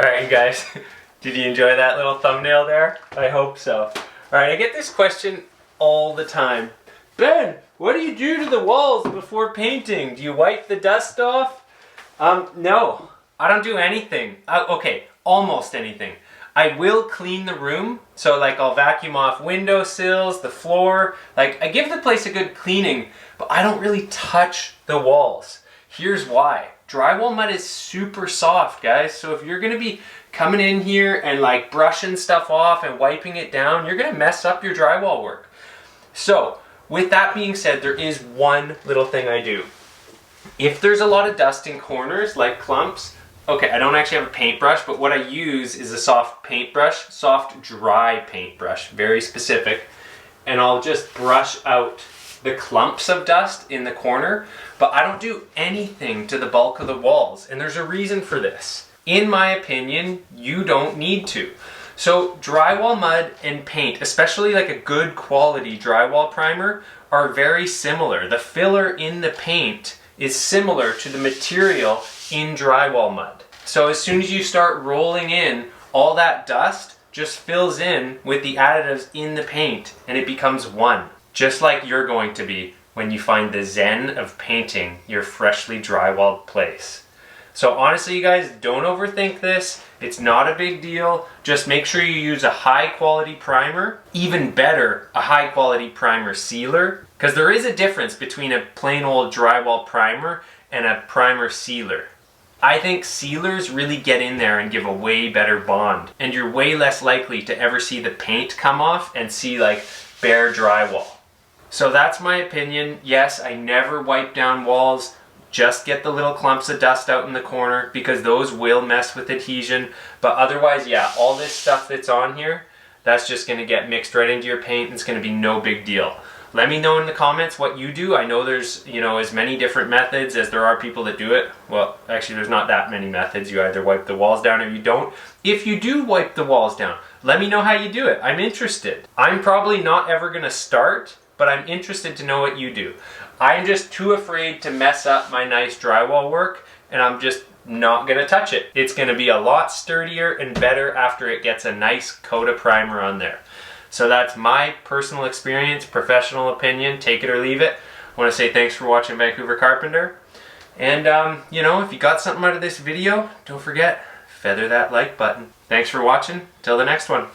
Alright guys, did you enjoy that little thumbnail there? I hope so. Alright, I get this question all the time. Ben, what do you do to the walls before painting? Do you wipe the dust off? No, I don't do anything. Okay, almost anything. I will clean the room, so like I'll vacuum off windowsills, the floor. Like I give the place a good cleaning, but I don't really touch the walls. Here's why. Drywall mud is super soft, guys. So if you're gonna be coming in here and like brushing stuff off and wiping it down, you're gonna mess up your drywall work. So with that being said, there is one little thing I do. If there's a lot of dust in corners, like clumps, okay, I don't actually have a paintbrush, but what I use is a soft paintbrush, soft dry paintbrush, very specific, and I'll just brush out the clumps of dust in the corner, but I don't do anything to the bulk of the walls, and there's a reason for this. In my opinion, you don't need to. So drywall mud and paint, especially like a good quality drywall primer, are very similar. The filler in the paint is similar to the material in drywall mud. So as soon as you start rolling in, all that dust just fills in with the additives in the paint and it becomes one. Just like you're going to be when you find the zen of painting your freshly drywalled place. So honestly, you guys, don't overthink this. It's not a big deal. Just make sure you use a high quality primer. Even better, a high quality primer sealer. Because there is a difference between a plain old drywall primer and a primer sealer. I think sealers really get in there and give a way better bond. And you're way less likely to ever see the paint come off and see like bare drywall. So that's my opinion. Yes, I never wipe down walls. Just get the little clumps of dust out in the corner because those will mess with adhesion. But otherwise, yeah, all this stuff that's on here, that's just gonna get mixed right into your paint and it's gonna be no big deal. Let me know in the comments what you do. I know there's, as many different methods as there are people that do it. Well, actually there's not that many methods. You either wipe the walls down or you don't. If you do wipe the walls down, let me know how you do it. I'm interested. I'm probably not ever gonna start, but I'm interested to know what you do. I'm just too afraid to mess up my nice drywall work, and I'm just not gonna touch it. It's gonna be a lot sturdier and better after it gets a nice coat of primer on there. So that's my personal experience, professional opinion, take it or leave it. I wanna say thanks for watching Vancouver Carpenter. And if you got something out of this video, don't forget, feather that like button. Thanks for watching, till the next one.